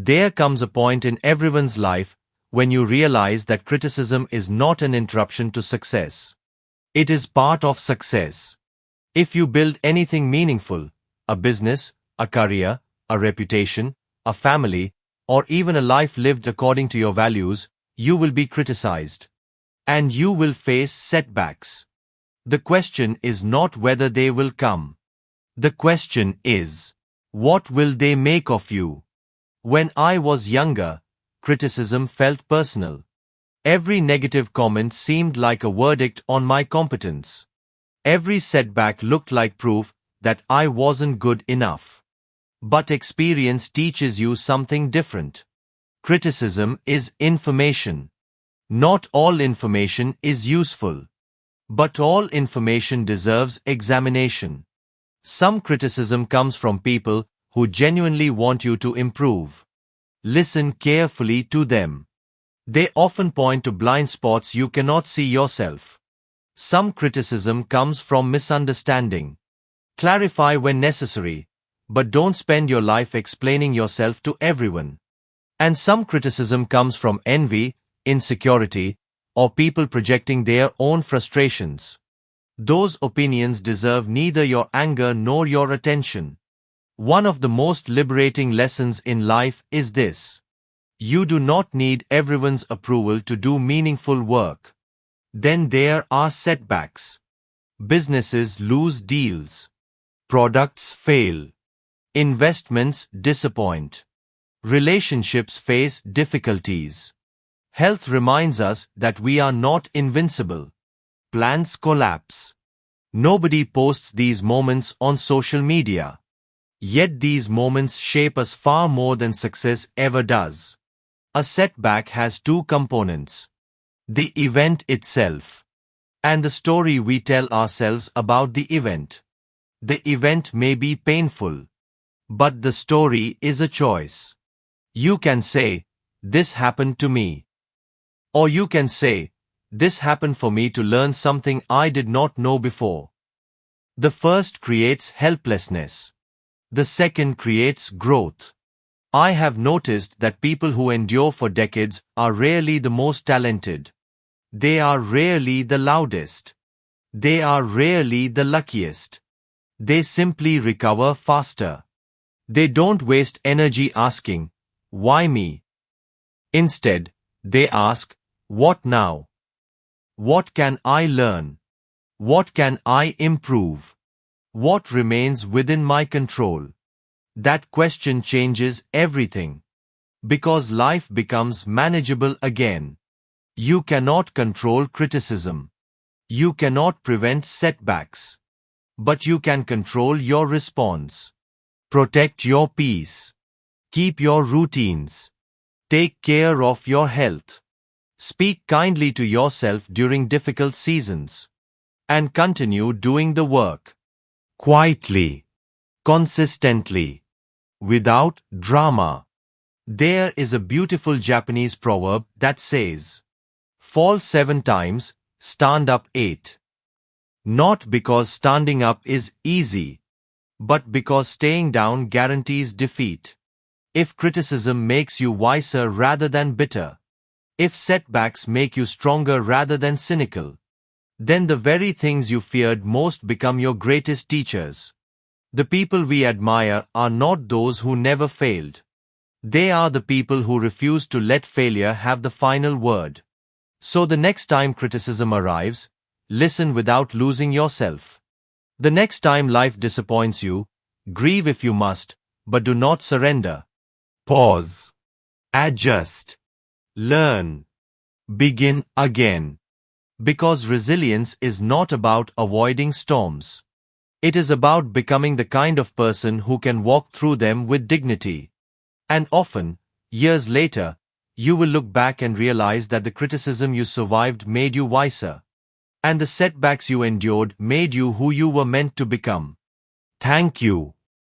There comes a point in everyone's life when you realize that criticism is not an interruption to success. It is part of success. If you build anything meaningful, a business, a career, a reputation, a family, or even a life lived according to your values, you will be criticized. And you will face setbacks. The question is not whether they will come. The question is, what will they make of you? When I was younger, criticism felt personal. Every negative comment seemed like a verdict on my competence. Every setback looked like proof that I wasn't good enough. But experience teaches you something different. Criticism is information. Not all information is useful. But all information deserves examination. Some criticism comes from people who genuinely want you to improve. Listen carefully to them. They often point to blind spots you cannot see yourself. Some criticism comes from misunderstanding. Clarify when necessary, but don't spend your life explaining yourself to everyone. And some criticism comes from envy, insecurity, or people projecting their own frustrations. Those opinions deserve neither your anger nor your attention. One of the most liberating lessons in life is this. You do not need everyone's approval to do meaningful work. Then there are setbacks. Businesses lose deals. Products fail. Investments disappoint. Relationships face difficulties. Health reminds us that we are not invincible. Plans collapse. Nobody posts these moments on social media. Yet these moments shape us far more than success ever does. A setback has two components: the event itself and the story we tell ourselves about the event. The event may be painful, but the story is a choice. You can say, "This happened to me." Or you can say, "This happened for me to learn something I did not know before." The first creates helplessness. The second creates growth. I have noticed that people who endure for decades are rarely the most talented. They are rarely the loudest. They are rarely the luckiest. They simply recover faster. They don't waste energy asking, "Why me?" Instead, they ask, "What now? What can I learn? What can I improve? What remains within my control?" That question changes everything. Because life becomes manageable again. You cannot control criticism. You cannot prevent setbacks. But you can control your response. Protect your peace. Keep your routines. Take care of your health. Speak kindly to yourself during difficult seasons. And continue doing the work. Quietly. Consistently. Without drama. There is a beautiful Japanese proverb that says, "Fall 7 times, stand up 8. Not because standing up is easy, but because staying down guarantees defeat. If criticism makes you wiser rather than bitter, if setbacks make you stronger rather than cynical, then the very things you feared most become your greatest teachers. The people we admire are not those who never failed. They are the people who refuse to let failure have the final word. So the next time criticism arrives, listen without losing yourself. The next time life disappoints you, grieve if you must, but do not surrender. Pause. Adjust. Learn. Begin again. Because resilience is not about avoiding storms. It is about becoming the kind of person who can walk through them with dignity. And often, years later, you will look back and realize that the criticism you survived made you wiser. And the setbacks you endured made you who you were meant to become. Thank you.